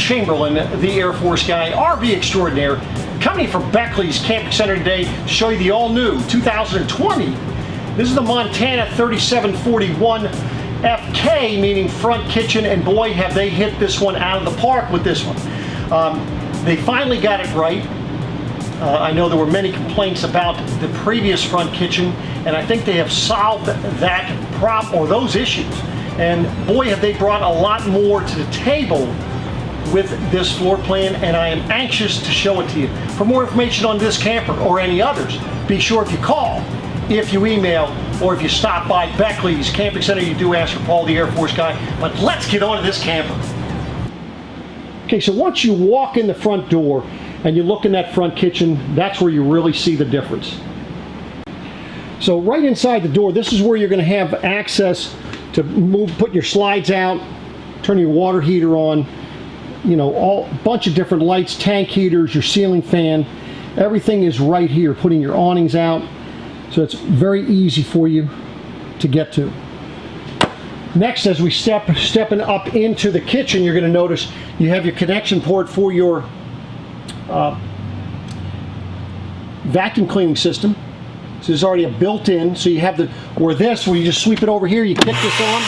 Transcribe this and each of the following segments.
Chamberlain, the Air Force guy, RV extraordinaire, coming from Beckley's Camping Center today to show you the all-new 2020. This is the Montana 3741 FK, meaning front kitchen, and boy, have they hit this one out of the park with this one. They finally got it right. I know there were many complaints about the previous front kitchen, and I think they have solved that problem or those issues. And boy, have they brought a lot more to the table with this floor plan, and I am anxious to show it to you. For more information on this camper or any others, be sure if you call, if you email, or if you stop by Beckley's Camping Center, you do ask for Paul, the Air Force guy. But let's get on to this camper. Okay, so once you walk in the front door and you look in that front kitchen, that's where you really see the difference. So right inside the door, this is where you're going to have access to put your slides out, turn your water heater on, you know, a bunch of different lights, tank heaters, your ceiling fan, everything is right here, putting your awnings out. So it's very easy for you to get to. Next, as we stepping up into the kitchen, you're going to notice you have your connection port for your vacuum cleaning system. So there's already a built-in, so you have the, where you just sweep it over here, you kick this on,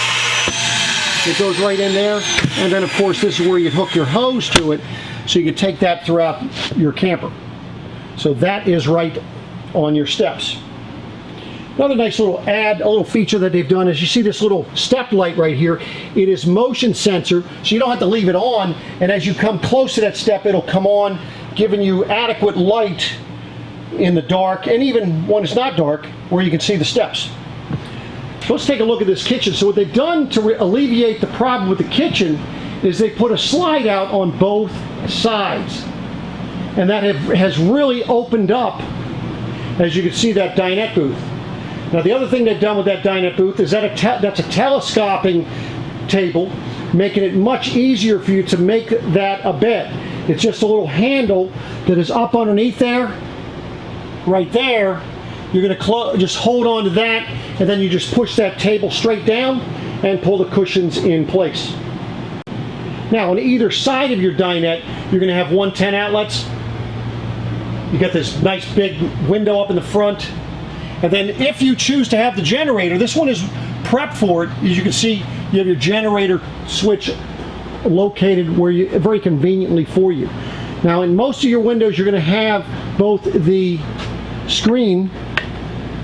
it goes right in there, and then of course this is where you hook your hose to it, so you can take that throughout your camper. So that is right on your steps. Another nice little a little feature that they've done is you see this little step light right here. It is motion sensor, so you don't have to leave it on, and as you come close to that step, it'll come on, giving you adequate light in the dark, and even when it's not dark, where you can see the steps. So let's take a look at this kitchen. So what they've done to alleviate the problem with the kitchen is they put a slide out on both sides, and that has really opened up, as you can see, that dinette booth. Now the other thing they've done with that dinette booth is that that's a telescoping table, making it much easier for you to make that a bed. It's just a little handle that is up underneath there. Right there, you're going to just hold on to that, and then you just push that table straight down and pull the cushions in place. Now on either side of your dinette, you're going to have 110 outlets. You got this nice big window up in the front, and then if you choose to have the generator, this one is prepped for it. As you can see, you have your generator switch located where very conveniently for you. Now in most of your windows, you're going to have both the screen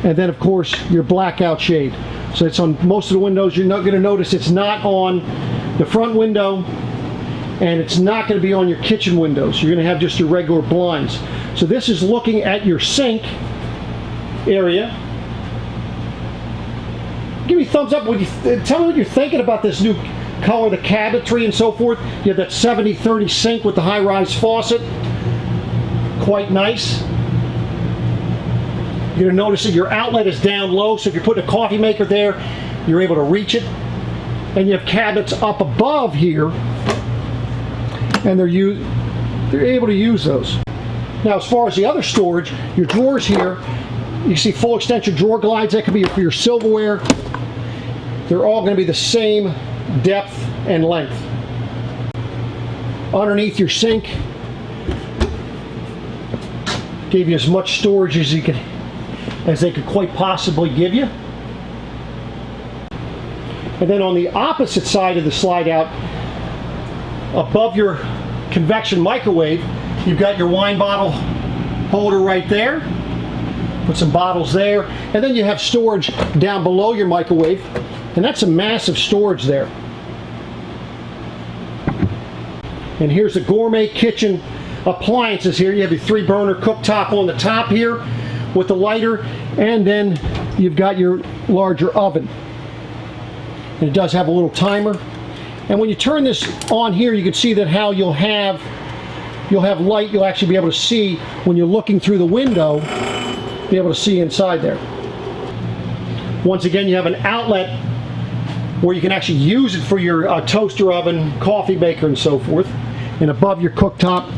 and then of course your blackout shade. So it's on most of the windows. You're not going to notice it's not on the front window, and it's not going to be on your kitchen windows. You're going to have just your regular blinds. So this is looking at your sink area. Give me a thumbs up. Tell me what you're thinking about this new color, the cabinetry and so forth. You have that 70-30 sink with the high-rise faucet. Quite nice. You're going to notice that your outlet is down low, so if you're putting a coffee maker there, you're able to reach it. And you have cabinets up above here, and they're able to use those. Now as far as the other storage, your drawers here, you see full extension drawer glides. That could be for your silverware. They're all going to be the same depth and length. Underneath your sink, gave you as much storage as they could quite possibly give you. And then on the opposite side of the slide out, above your convection microwave, you've got your wine bottle holder right there. Put some bottles there, and then you have storage down below your microwave, and that's a massive storage there. And here's the gourmet kitchen appliances here. You have your 3-burner cooktop on the top here with the lighter, and then you've got your larger oven. And it does have a little timer. And when you turn this on here, you can see that how you'll have light. You'll actually be able to see when you're looking through the window, be able to see inside there. Once again, you have an outlet where you can actually use it for your toaster oven, coffee maker, and so forth. And above your cooktop,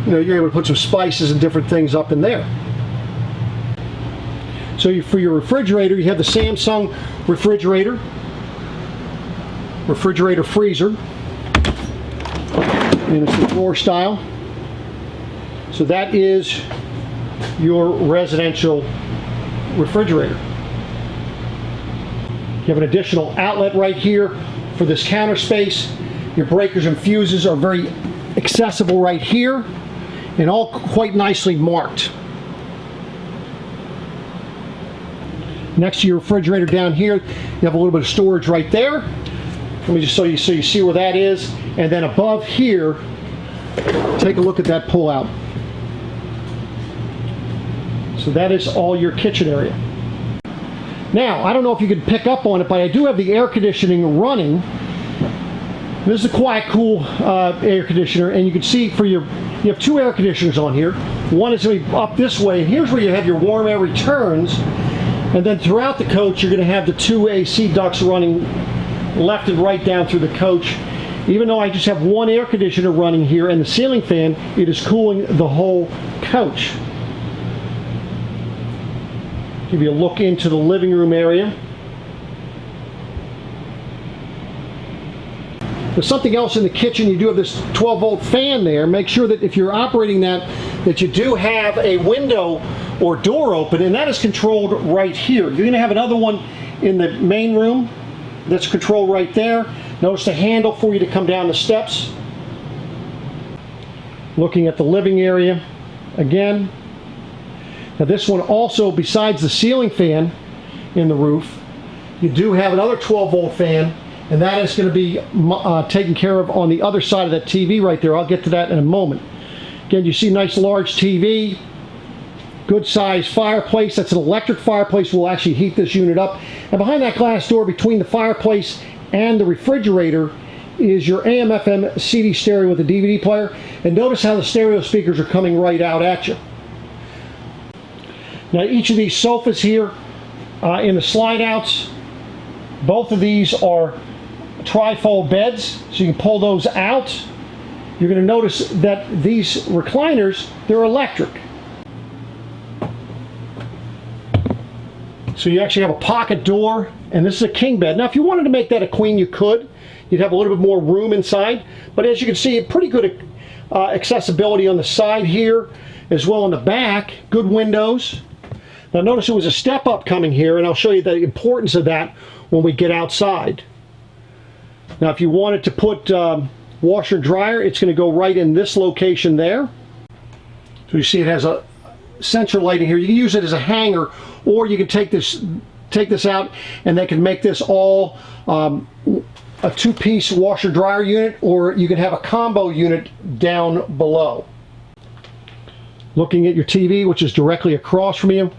you're able to put some spices and different things up in there. So for your refrigerator, you have the Samsung refrigerator freezer. and it's the drawer style. So that is your residential refrigerator. You have an additional outlet right here for this counter space. Your breakers and fuses are very accessible right here and all quite nicely marked. Next to your refrigerator down here, you have a little bit of storage right there. Let me just show you so you see where that is. And then above here, take a look at that pull out. So that is all your kitchen area. Now, I don't know if you can pick up on it, but I do have the air conditioning running. This is a quiet, cool air conditioner, and you can see you have two air conditioners on here. One is going to be up this way, and here's where you have your warm air returns. And then throughout the coach, you're going to have the two AC ducts running left and right down through the coach. Even though I just have one air conditioner running here and the ceiling fan, it is cooling the whole coach. Give you a look into the living room area. There's something else in the kitchen. You do have this 12-volt fan there. Make sure that if you're operating that you do have a window or door open, and that is controlled right here. You're going to have another one in the main room that's controlled right there. Notice the handle for you to come down the steps. Looking at the living area again. Now this one also, besides the ceiling fan in the roof, you do have another 12-volt fan, and that is going to be taken care of on the other side of that TV right there. I'll get to that in a moment. Again, you see nice large TV, good size fireplace. That's an electric fireplace. Will actually heat this unit up. And behind that glass door between the fireplace and the refrigerator is your AM/FM CD stereo with a DVD player. And notice how the stereo speakers are coming right out at you. Now each of these sofas here in the slide outs, both of these are tri-fold beds, so you can pull those out. You're going to notice that these recliners, they're electric. So you actually have a pocket door, and this is a king bed. Now if you wanted to make that a queen, you could. You'd have a little bit more room inside, but as you can see, pretty good accessibility on the side here, as well on the back. Good windows. Now notice there was a step up coming here, and I'll show you the importance of that when we get outside. Now if you wanted to put washer and dryer, it's going to go right in this location there. So you see it has a central lighting here. You can use it as a hanger, or you can take this out and they can make this all a two-piece washer dryer unit, or you can have a combo unit down below. Looking at your TV, which is directly across from you,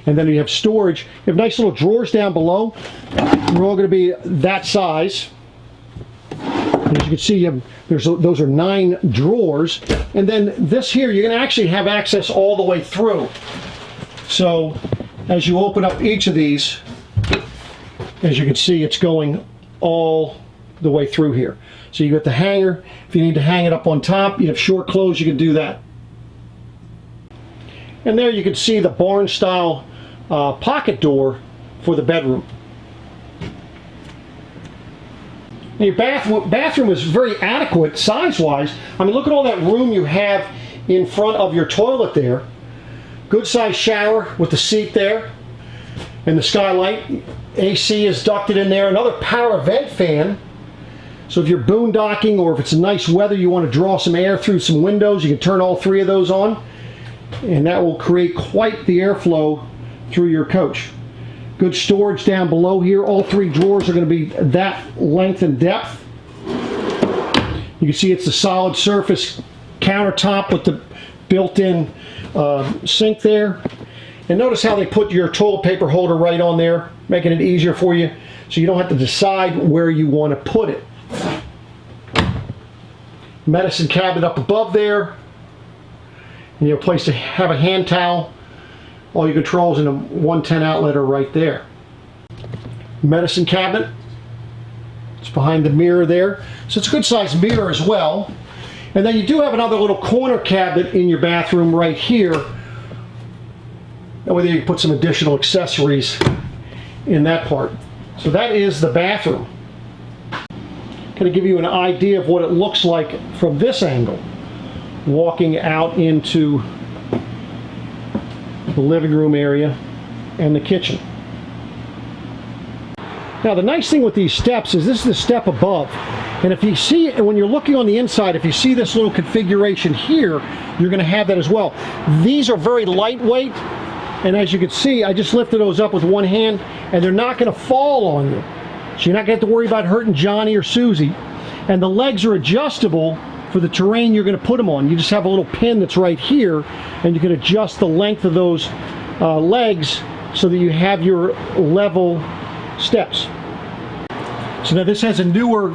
and then you have storage. You have nice little drawers down below. They're all going to be that size. As you can see, those are 9 drawers, and then this here, you're going to actually have access all the way through. So as you open up each of these, as you can see, it's going all the way through here. So you got the hanger. If you need to hang it up on top, you have short clothes, you can do that. And there you can see the barn style pocket door for the bedroom. Now your bathroom is very adequate size-wise. I mean, look at all that room you have in front of your toilet there. Good size shower with the seat there and the skylight. AC is ducted in there. Another power vent fan. So if you're boondocking, or if it's nice weather, you want to draw some air through some windows, you can turn all 3 of those on, and that will create quite the airflow through your coach. Good storage down below here. All 3 drawers are going to be that length and depth. You can see it's the solid surface countertop with the built-in sink there. And notice how they put your toilet paper holder right on there, making it easier for you so you don't have to decide where you want to put it. Medicine cabinet up above there. And you have a place to have a hand towel. All your controls in a 110 outlet are right there. Medicine cabinet. It's behind the mirror there. So it's a good sized mirror as well. And then you do have another little corner cabinet in your bathroom right here. That way you can put some additional accessories in that part. So that is the bathroom. kind of give you an idea of what it looks like from this angle, walking out into the living room area and the kitchen. Now the nice thing with these steps is this is the step above, and if you see, when you're looking on the inside, if you see this little configuration here, you're going to have that as well. These are very lightweight, and as you can see, I just lifted those up with one hand, and they're not going to fall on you. So you're not going to have to worry about hurting Johnny or Susie. And the legs are adjustable for the terrain you're going to put them on. You just have a little pin that's right here, and you can adjust the length of those legs so that you have your level steps. So now this has a newer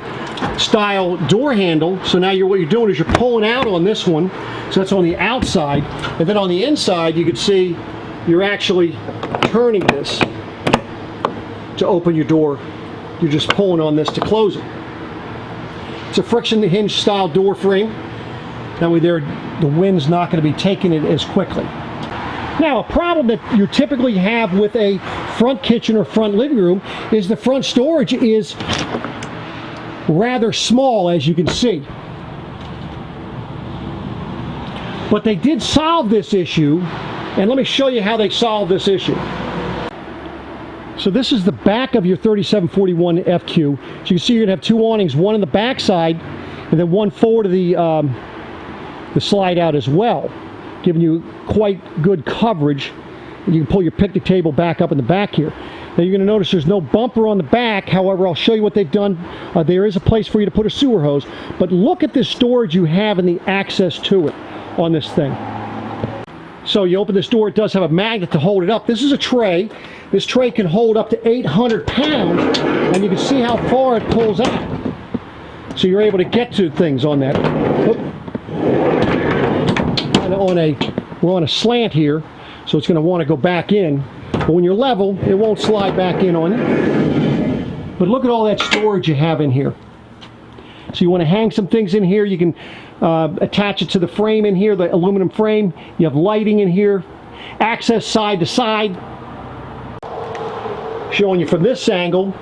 style door handle. So now what you're doing is you're pulling out on this one. So that's on the outside. And then on the inside, you can see you're actually turning this to open your door. You're just pulling on this to close it. It's a friction hinge style door frame. That way there, the wind's not going to be taking it as quickly. Now, a problem that you typically have with a front kitchen or front living room is the front storage is rather small, as you can see. But they did solve this issue, and let me show you how they solved this issue. So this is the back of your 3741 FQ. So you can see you're going to have two awnings, one on the back side and then one forward of the slide out as well, giving you quite good coverage. You can pull your picnic table back up in the back here. Now you're going to notice there's no bumper on the back. However, I'll show you what they've done. There is a place for you to put a sewer hose, but look at the storage you have and the access to it on this thing. So you open this door, it does have a magnet to hold it up. This is a tray. This tray can hold up to 800 pounds, and you can see how far it pulls out. So you're able to get to things on that. We're on a slant here, so it's going to want to go back in. But when you're level, it won't slide back in on you. But look at all that storage you have in here. So you want to hang some things in here. You can attach it to the frame in here, the aluminum frame. You have lighting in here. Access side to side. Showing you from this angle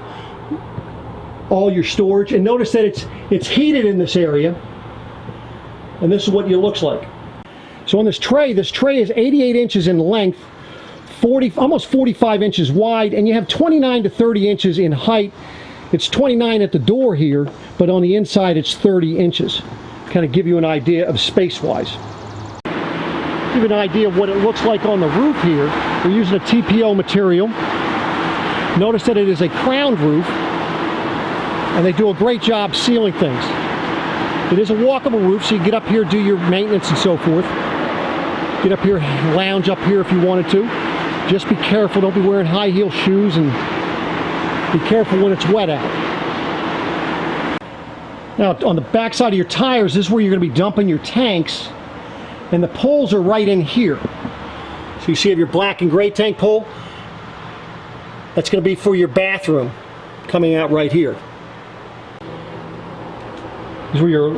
all your storage. And notice that it's heated in this area. And this is what it looks like. So on this tray is 88 inches in length, almost 45 inches wide, and you have 29 to 30 inches in height. It's 29 at the door here, but on the inside it's 30 inches. Kind of give you an idea of space-wise. Give you an idea of what it looks like on the roof here. We're using a TPO material. Notice that it is a crowned roof, and they do a great job sealing things. It is a walkable roof, so you get up here, do your maintenance and so forth. Get up here, lounge up here if you wanted to. Just be careful, don't be wearing high heel shoes, and be careful when it's wet out. Now on the back side of your tires, this is where you're going to be dumping your tanks, and the poles are right in here. So you see you have your black and gray tank pole. That's going to be for your bathroom, coming out right here. This is where your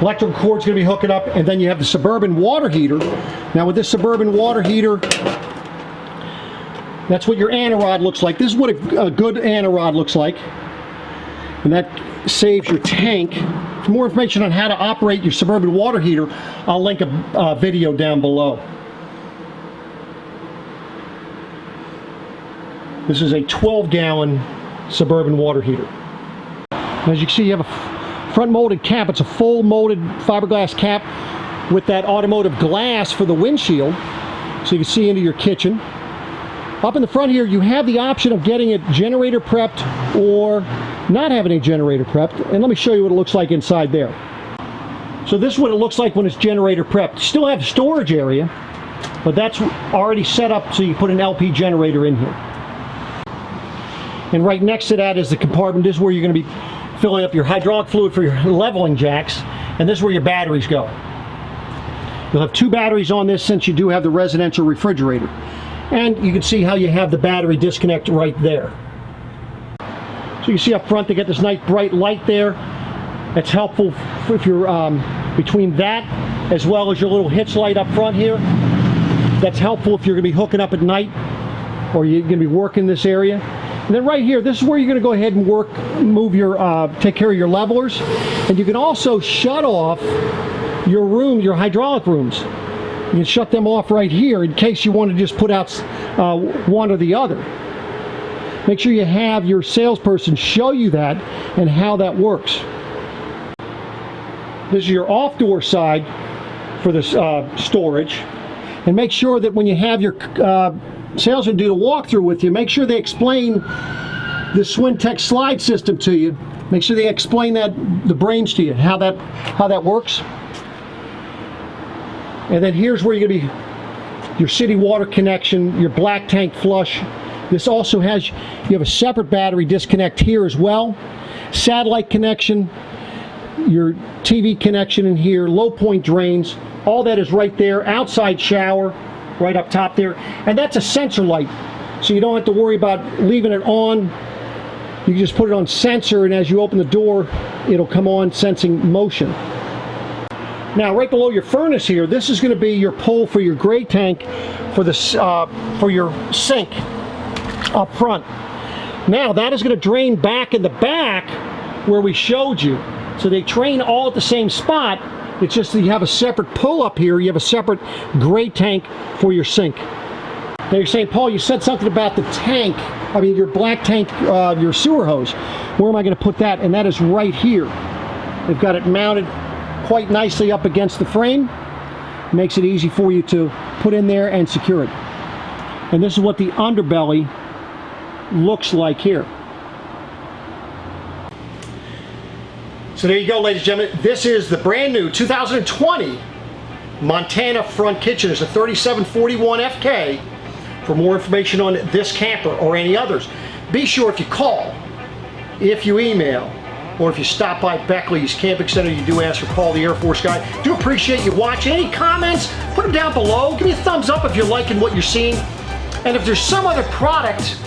electrical cord's going to be hooking up, and then you have the Suburban water heater. Now with this Suburban water heater, that's what your anti-rod looks like. This is what a good anti-rod looks like, and that saves your tank. For more information on how to operate your Suburban water heater, I'll link a video down below. This is a 12-gallon Suburban water heater. As you can see, you have a front molded cap. It's a full molded fiberglass cap with that automotive glass for the windshield, so you can see into your kitchen. Up in the front here, you have the option of getting it generator prepped or not having a generator prepped, and let me show you what it looks like inside there. So this is what it looks like when it's generator prepped. You still have storage area, but that's already set up so you put an LP generator in here. And right next to that is the compartment. This is where you're going to be filling up your hydraulic fluid for your leveling jacks, and this is where your batteries go. You'll have two batteries on this since you do have the residential refrigerator. And you can see how you have the battery disconnect right there. So you see up front they get this nice bright light there. That's helpful if you're between that as well as your little hitch light up front here. That's helpful if you're going to be hooking up at night or you're going to be working this area. And then right here, this is where you're going to go ahead and move your, take care of your levelers. And you can also shut off your room, your hydraulic rooms. You can shut them off right here in case you want to just put out one or the other. Make sure you have your salesperson show you that and how that works. This is your off door side for the storage. And make sure that when you have your salesman do the walkthrough with you, make sure they explain the Swintech slide system to you. Make sure they explain the brains to you, how that works. And then here's where you're going to be your city water connection, your black tank flush. This also has, you have a separate battery disconnect here as well. Satellite connection, your TV connection in here, low point drains, all that is right there. Outside shower, right up top there. And that's a sensor light, so you don't have to worry about leaving it on. You can just put it on sensor, and as you open the door, it'll come on sensing motion. Now, right below your furnace here, this is going to be your pull for your gray tank for your sink up front. Now, that is going to drain back in the back where we showed you. So they drain all at the same spot. It's just that you have a separate pull up here. You have a separate gray tank for your sink. Now you're saying, Paul, you said something about the tank. I mean, your black tank, your sewer hose. Where am I going to put that? And that is right here. They've got it mounted quite nicely up against the frame. Makes it easy for you to put in there and secure it. And this is what the underbelly looks like here. So there you go, ladies and gentlemen. This is the brand new 2020 Montana front kitchen. It's a 3741 FK. For more information on this camper or any others, be sure if you call, if you email, or if you stop by Beckley's Camping Center, you do ask for Paul, the Air Force guy. Do appreciate you watching. Any comments, put them down below. Give me a thumbs up if you're liking what you're seeing. And if there's some other product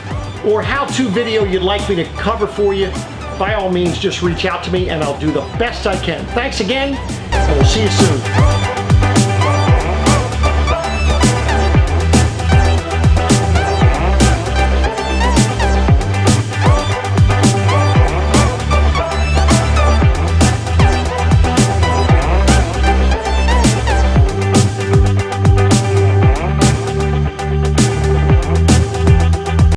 or how-to video you'd like me to cover for you, by all means, just reach out to me and I'll do the best I can. Thanks again, and we'll see you soon.